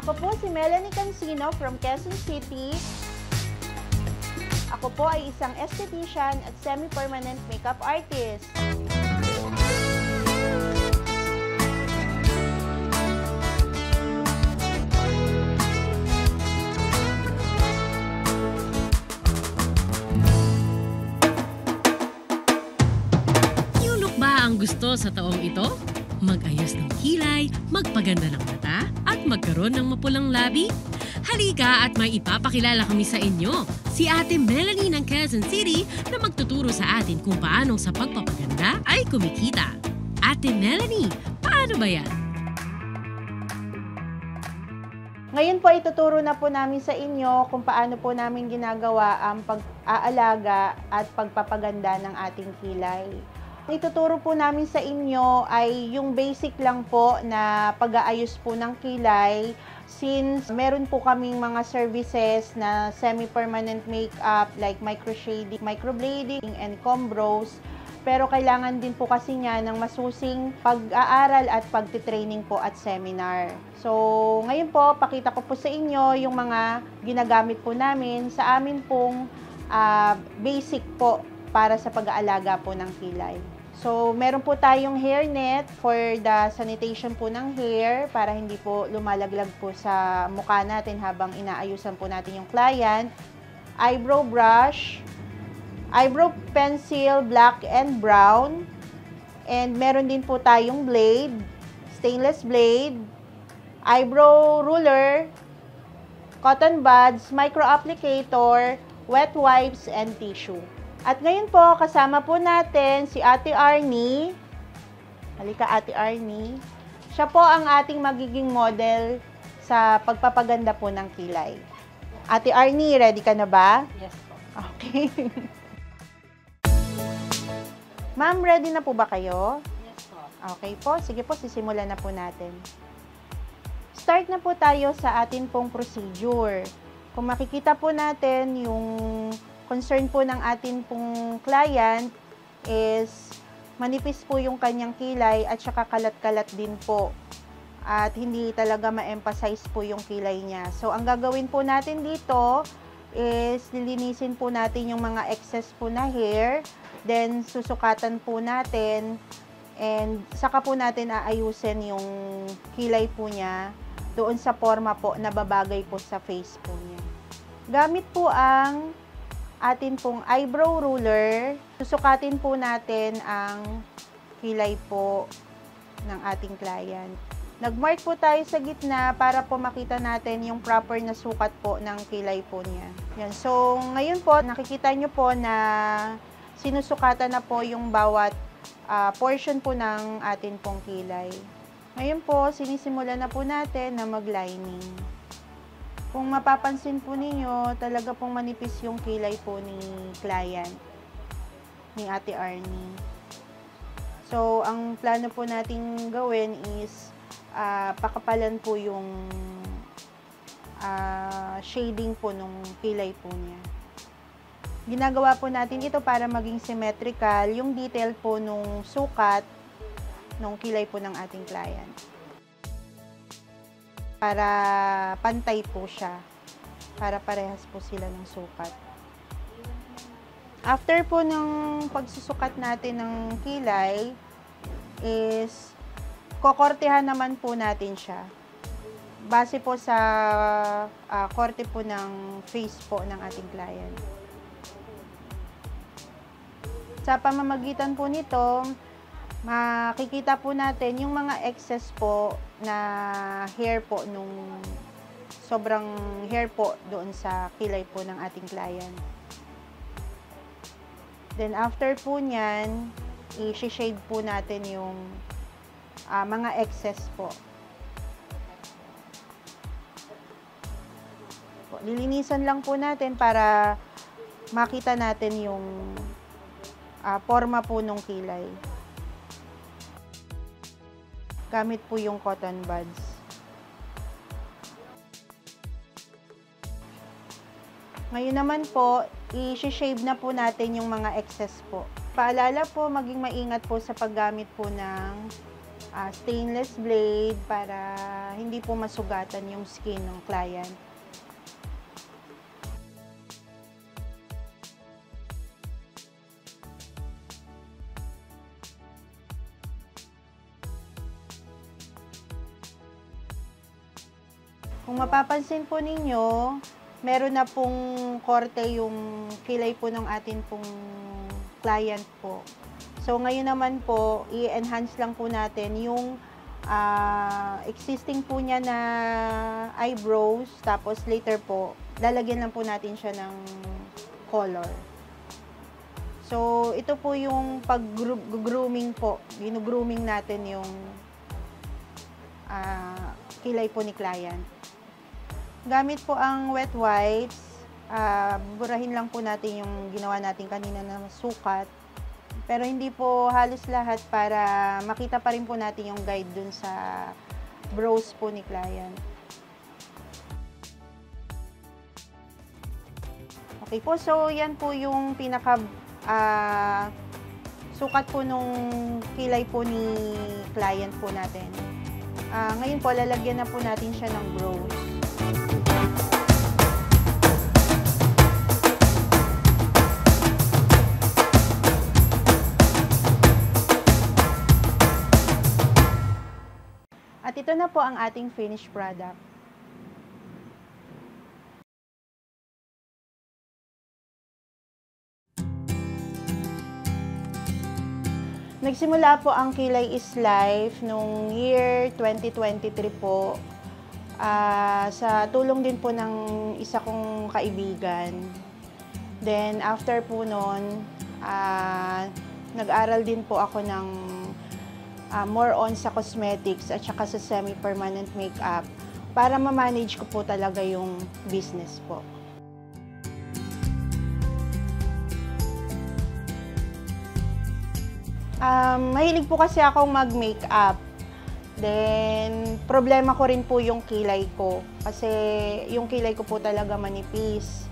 Ako po si Melanie Cancino from Quezon City. Ako po ay isang esthetician at semi-permanent makeup artist. New look ba ang gusto sa taong ito? Mag-ayos ng kilay, magpaganda ng mata, at magkaroon ng mapulang labi? Halika at may ipapakilala kami sa inyo, si Ate Melanie ng Quezon City na magtuturo sa atin kung paano sa pagpapaganda ay kumikita. Ate Melanie, paano ba yan? Ngayon po ituturo na po namin sa inyo kung paano po namin ginagawa ang pag-aalaga at pagpapaganda ng ating kilay. Ituturo po namin sa inyo ay yung basic lang po na pag-aayos po ng kilay, since meron po kaming mga services na semi-permanent makeup like microshading, microblading, and combros. Pero kailangan din po kasi niya ng masusing pag-aaral at pagtitraining po at seminar. So, ngayon po, pakita ko po sa inyo yung mga ginagamit po namin sa amin pong basic po para sa pag-aalaga po ng kilay. So, meron po tayong hairnet for the sanitation po ng hair para hindi po lumalaglag po sa mukha natin habang inaayusan po natin yung client. Eyebrow brush, eyebrow pencil, black and brown. And meron din po tayong blade, stainless blade, eyebrow ruler, cotton buds, micro applicator, wet wipes, and tissue. At ngayon po, kasama po natin si Ate Arnie. Halika, Ate Arnie. Siya po ang ating magiging model sa pagpapaganda po ng kilay. Ate Arnie, ready ka na ba? Yes po. Okay. Ma'am, ready na po ba kayo? Yes po. Okay po, sige po, sisimulan na po natin. Start na po tayo sa atin pong procedure. Kung makikita po natin yung concern po ng atin pong client is manipis po yung kanyang kilay at saka kalat-kalat din po. At hindi talaga ma-emphasize po yung kilay niya. So, ang gagawin po natin dito is lilinisin po natin yung mga excess po na hair. Then, susukatan po natin and saka po natin aayusin yung kilay po niya doon sa forma po na babagay po sa face po niya. Gamit po ang atin pong eyebrow ruler, susukatin po natin ang kilay po ng ating client. Nag-mark po tayo sa gitna para po makita natin yung proper na sukat po ng kilay po niya. Yan. So, ngayon po, nakikita nyo po na sinusukatan na po yung bawat portion po ng atin pong kilay. Ngayon po, sinisimulan na po natin na mag-lining. Kung mapapansin po ninyo, talaga pong manipis yung kilay po ni client, ni Ate Arnie. So, ang plano po nating gawin is pakapalan po yung shading po nung kilay po niya. Ginagawa po natin ito para maging symmetrical yung detail po nung sukat nung kilay po ng ating client. Para pantay po siya, para parehas po sila ng sukat. After po ng pagsusukat natin ng kilay, is kokortehan naman po natin siya. Base po sa korte po ng face po ng ating client. Sa pamamagitan po nito, makikita po natin yung mga excess po na hair po nung sobrang hair po doon sa kilay po ng ating client. Then after po nyan, i-shade po natin yung mga excess po. Lilinisan lang po natin para makita natin yung forma po nung kilay. Gamit po yung cotton buds. Ngayon naman po, i-shave na po natin yung mga excess po. Paalala po, maging maingat po sa paggamit po ng stainless blade para hindi po masugatan yung skin ng client. Kung mapapansin po ninyo, meron na pong korte yung kilay po ng atin pong client po. So, ngayon naman po, i-enhance lang po natin yung existing po niya na eyebrows. Tapos, later po, lalagyan lang po natin siya ng color. So, ito po yung pag-grooming po. Gino-grooming natin yung kilay po ni client. Gamit po ang wet wipes, burahin lang po natin yung ginawa natin kanina na sukat. Pero hindi po halos lahat para makita pa rin po natin yung guide dun sa brows po ni client. Okay po, so yan po yung pinaka sukat po nung kilay po ni client po natin. Ngayon po, lalagyan na po natin siya ng brows. At ito na po ang ating finished product. Nagsimula po ang Kilay is Life nung year 2023 po. Sa tulong din po ng isa kong kaibigan. Then after po nun, nag-aral din po ako ng more on sa cosmetics at saka sa semi-permanent makeup para ma-manage ko po talaga yung business po. Mahilig po kasi akong mag-makeup. Then, problema ko rin po yung kilay ko. Kasi yung kilay ko po talaga manipis.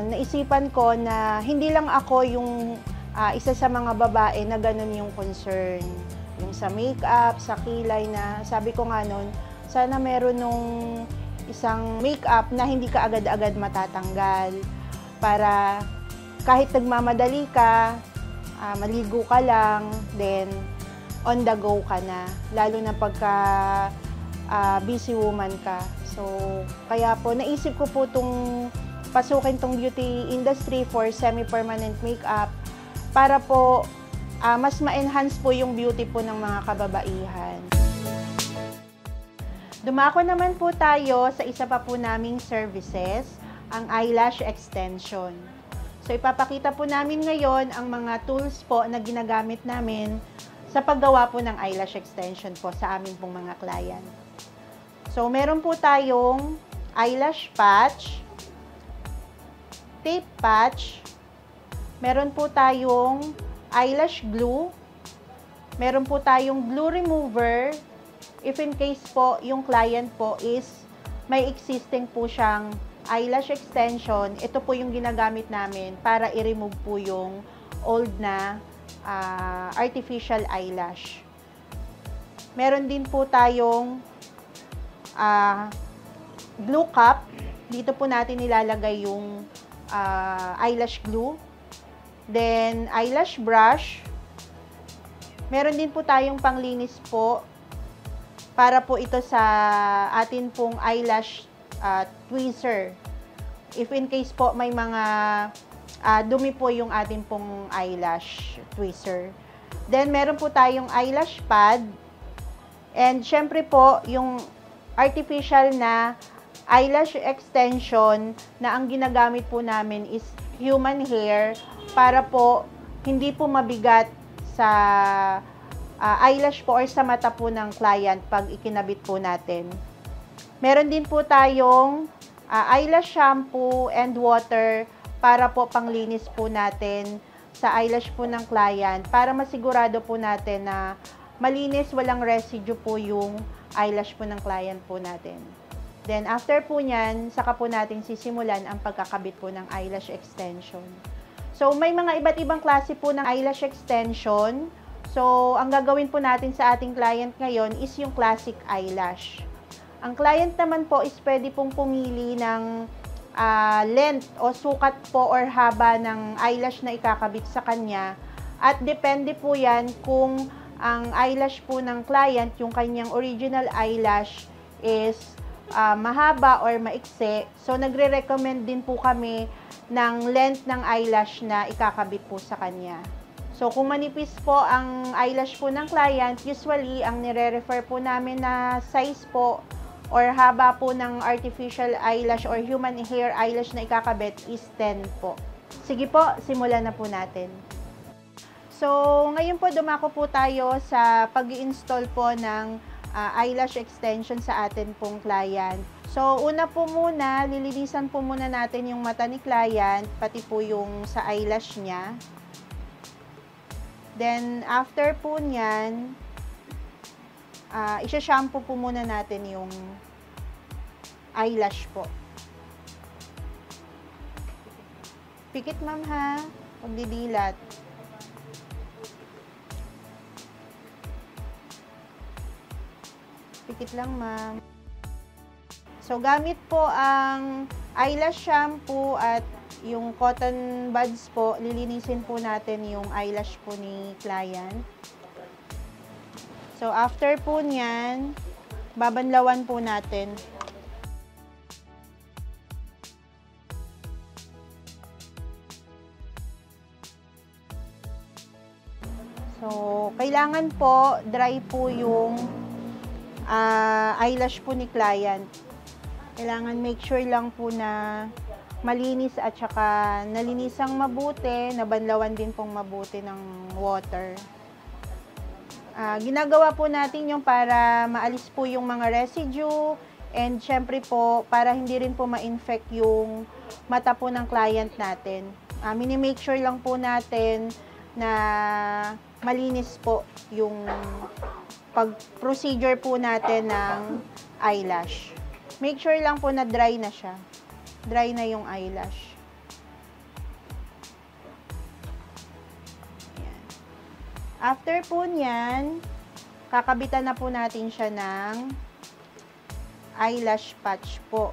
Naisipan ko na hindi lang ako yung isa sa mga babae na ganun yung concern. Yung sa makeup, sa kilay na sabi ko nga nun, sana meron nung isang makeup na hindi ka agad-agad matatanggal. Para kahit nagmamadali ka, maligo ka lang, then on the go ka na. Lalo na pagka busy woman ka. So, kaya po, naisip ko po itong pasukin tong beauty industry for semi-permanent makeup para po mas ma-enhance po yung beauty po ng mga kababaihan. Dumako naman po tayo sa isa pa po naming services, ang eyelash extension. So, ipapakita po namin ngayon ang mga tools po na ginagamit namin sa paggawa po ng eyelash extension po sa amin pong mga client. So, meron po tayong eyelash patch, tape patch, meron po tayong eyelash glue, meron po tayong glue remover, if in case po yung client po is may existing po siyang eyelash extension, ito po yung ginagamit namin para i-remove po yung old na artificial eyelash. Meron din po tayong glue cup. Dito po natin nilalagay yung eyelash glue. Then, eyelash brush. Meron din po tayong panglinis po para po ito sa atin pong eyelash tweezer. If in case po may mga dumi po yung atin pong eyelash tweezer. Then, meron po tayong eyelash pad. And, syempre po, yung artificial na eyelash extension na ang ginagamit po namin is human hair para po hindi po mabigat sa eyelash po or sa mata po ng client pag ikinabit po natin. Meron din po tayong eyelash shampoo and water para po panglinis po natin sa eyelash po ng client para masigurado po natin na malinis, walang residue po yung eyelash po ng client po natin. Then, after po nyan, saka po natin sisimulan ang pagkakabit po ng eyelash extension. So, may mga iba't ibang klase po ng eyelash extension. So, ang gagawin po natin sa ating client ngayon is yung classic eyelash. Ang client naman po is pwede pong pumili ng length o sukat po or haba ng eyelash na ikakabit sa kanya. At depende po yan kung ang eyelash po ng client, yung kanyang original eyelash is mahaba or maikse. So, nagre-recommend din po kami ng length ng eyelash na ikakabit po sa kanya. So, kung manipis po ang eyelash po ng client, usually, ang nire-refer po namin na size po or haba po ng artificial eyelash or human hair eyelash na ikakabit is 10 po. Sige po, simulan na po natin. So, ngayon po dumako po tayo sa pag-i-install po ng eyelash extension sa atin pong client. So, una po muna, lilinisan po muna natin yung mata ni client, pati po yung sa eyelash niya. Then, after po nyan, isa-shampoo po muna natin yung eyelash po. Pikit ma'am ha, huwag didilat. Pikit lang ma'am. So, gamit po ang eyelash shampoo at yung cotton buds po, lilinisin po natin yung eyelash po ni client. So, after po nyan, babanlawan po natin. So, kailangan po dry po yung eyelash po ni client. Kailangan make sure lang po na malinis at saka nalinisang mabuti, nabanlawan din pong mabuti ng water. Ginagawa po natin yung para maalis po yung mga residue and syempre po para hindi rin po ma-infect yung mata po ng client natin. Mini-make sure lang po natin na malinis po yung pag-procedure po natin ng eyelash. Make sure lang po na dry na siya. Dry na yung eyelash. Ayan. After po nyan, kakabitan na po natin siya ng eyelash patch po.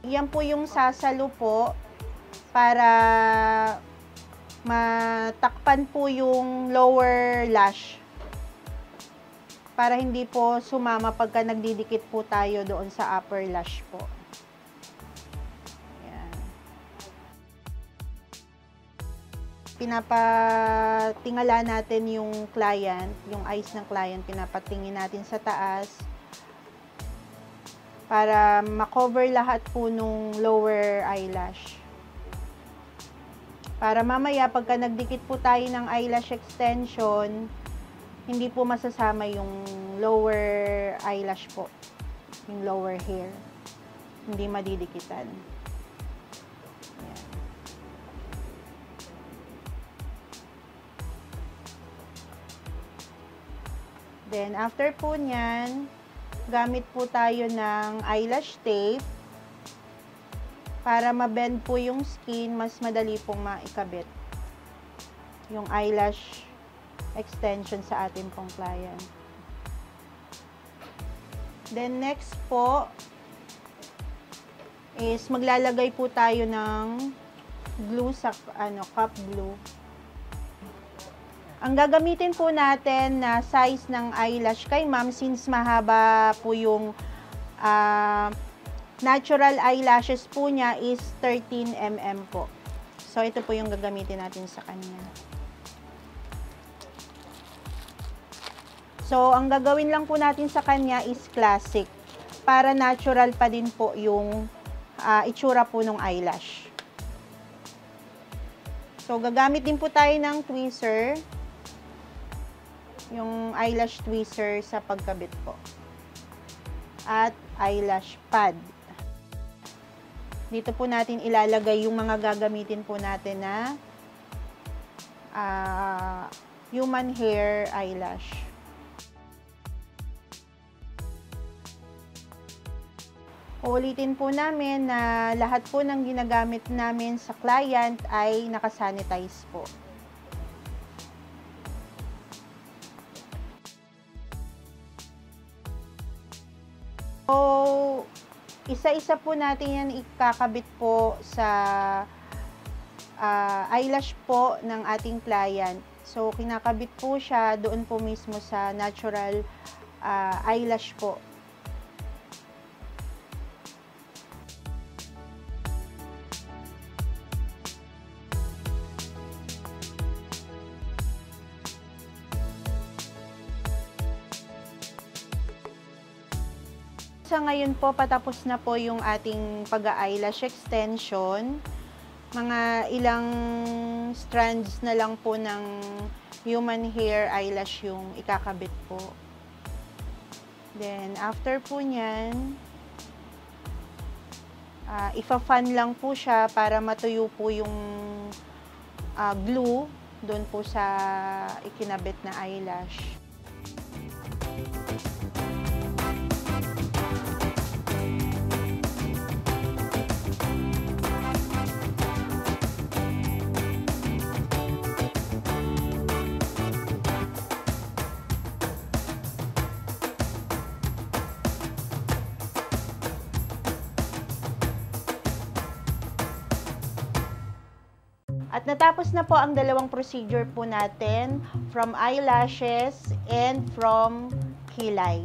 Yan po yung sasalo po para matakpan po yung lower lash. Para hindi po sumama pagka nagdidikit po tayo doon sa upper lash po. Ayan. Pinapatingala natin yung client, yung eyes ng client, pinapatingin natin sa taas para makover lahat po nung lower eyelash. Para mamaya pagka nagdikit po tayo ng eyelash extension, hindi po masasama yung lower eyelash po, yung lower hair. Hindi madidikitan. Ayan. Then, after po nyan, gamit po tayo ng eyelash tape para ma-bend po yung skin, mas madali pong maikabit yung eyelash extension sa atin pong client. Then next po is maglalagay po tayo ng glue sa cup glue. Ang gagamitin po natin na size ng eyelash kay ma'am, since mahaba po yung natural eyelashes po niya is 13 mm po. So ito po yung gagamitin natin sa kanya. So, ang gagawin lang po natin sa kanya is classic. Para natural pa din po yung itsura po ng eyelash. So, gagamit din po tayo ng tweezer. Yung eyelash tweezer sa pagkabit po. At eyelash pad. Dito po natin ilalagay yung mga gagamitin po natin na human hair eyelash. Uulitin po namin na lahat po ng ginagamit namin sa client ay nakasanitize po. So, isa-isa po natin yan ikakabit po sa eyelash po ng ating client. So, kinakabit po siya doon po mismo sa natural eyelash po. Sa ngayon po, patapos na po yung ating pag-eyelash extension. Mga ilang strands na lang po ng human hair eyelash yung ikakabit po. Then, after po nyan, ifa-fan lang po siya para matuyo po yung glue doon po sa ikinabit na eyelash. At natapos na po ang dalawang procedure po natin from eyelashes and from kilay.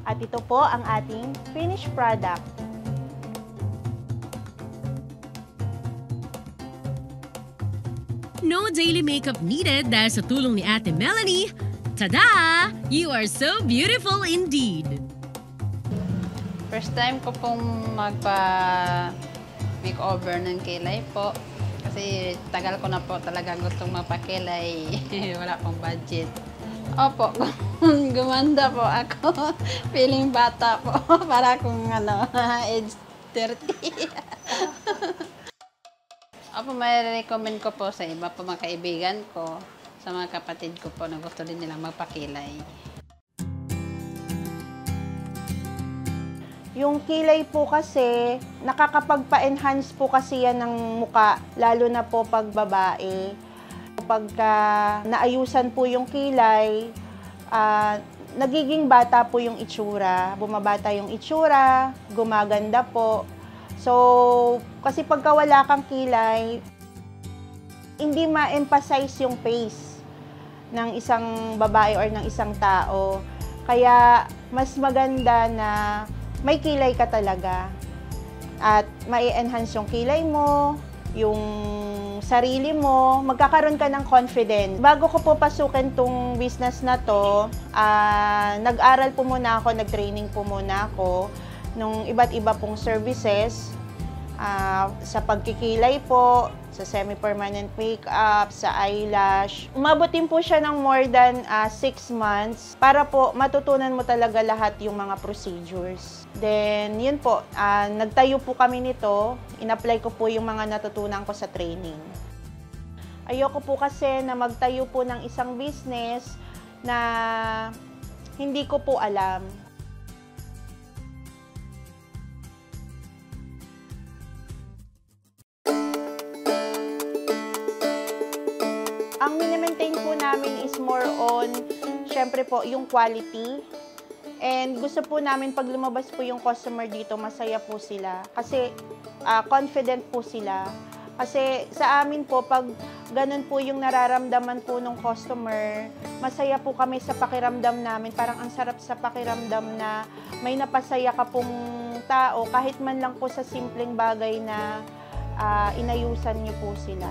At ito po ang ating finished product. No daily makeup needed dahil sa tulong ni Ate Melanie. Tada! You are so beautiful indeed! First time ko pong magpa-makeover ng kilay po. Kasi tagal ko na po talaga gustong magpakilay. Wala pong budget. Opo, gumanda po ako. Feeling bata po. Para akong age 30. Opo, may recommend ko po sa iba po mga kaibigan ko. Sa mga kapatid ko po na gusto din nilang magpakilay. Yung kilay po kasi, nakakapagpa-enhance po kasi yan ng muka, lalo na po pag babae. Pagka naayusan po yung kilay, nagiging bata po yung itsura. Bumabata yung itsura, gumaganda po. So, kasi pagka wala kang kilay, hindi ma-emphasize yung face ng isang babae or ng isang tao. Kaya, mas maganda na may kilay ka talaga at mai-enhance yung kilay mo, yung sarili mo, magkakaroon ka ng confidence. Bago ko po pasukin tong business na to, nag-aral po muna ako, nag-training po muna ako nung iba't iba pong services sa pagkikilay po, sa semi-permanent makeup, sa eyelash. Umabot din po siya ng more than 6 months para po matutunan mo talaga lahat yung mga procedures. Then, yun po, nagtayo po kami nito. In-apply ko po yung mga natutunan ko sa training. Ayoko po kasi na magtayo po ng isang business na hindi ko po alam. Ang mini-maintain po namin is more on, syempre po, yung quality. And gusto po namin pag lumabas po yung customer dito, masaya po sila. Kasi confident po sila. Kasi sa amin po, pag ganun po yung nararamdaman po ng customer, masaya po kami sa pakiramdam namin. Parang ang sarap sa pakiramdam na may napasaya ka pong tao, kahit man lang po sa simpleng bagay na inayusan niyo po sila.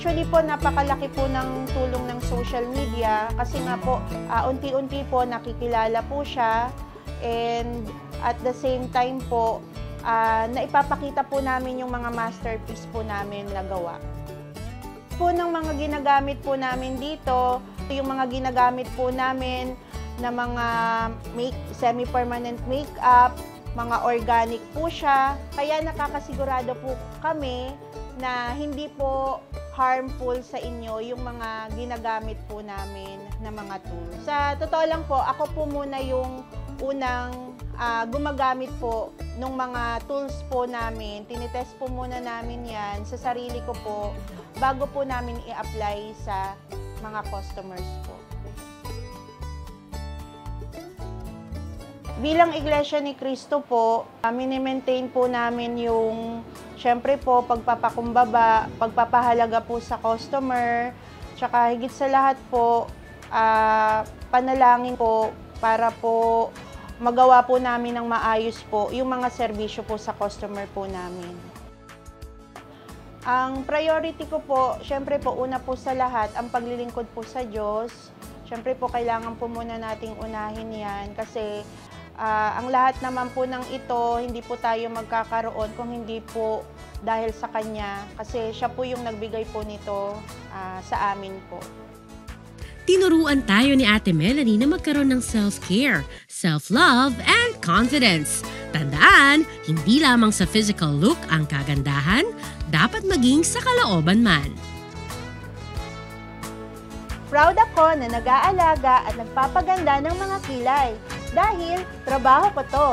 Actually po, napakalaki po ng tulong ng social media kasi nga po, unti-unti po nakikilala po siya and at the same time po, naipapakita po namin yung mga masterpiece po namin na gawa. Po ng mga ginagamit po namin dito, yung mga ginagamit po namin na mga semi-permanent makeup, mga organic po siya, kaya nakakasigurado po kami na hindi po harmful sa inyo yung mga ginagamit po namin na mga tools. Sa totoo lang po, ako po muna yung unang gumagamit po ng mga tools po namin. Tinitest po muna namin yan sa sarili ko po bago po namin i-apply sa mga customers po. Bilang Iglesia ni Cristo po, mini-maintain po namin yung, syempre po, pagpapakumbaba, pagpapahalaga po sa customer, tsaka higit sa lahat po, panalangin po para po magawa po namin ng maayos po yung mga serbisyo po sa customer po namin. Ang priority ko po, syempre po, una po sa lahat, ang paglilingkod po sa Diyos. Syempre po, kailangan po muna nating unahin yan kasi ang lahat naman po ng ito, hindi po tayo magkakaroon kung hindi po dahil sa Kanya. Kasi siya po yung nagbigay po nito sa amin po. Tinuruan tayo ni Ate Melanie na magkaroon ng self-care, self-love, and confidence. Tandaan, hindi lamang sa physical look ang kagandahan, dapat maging sa kalooban man. Proud ako na nag-aalaga at nagpapaganda ng mga kilay dahil trabaho ko to.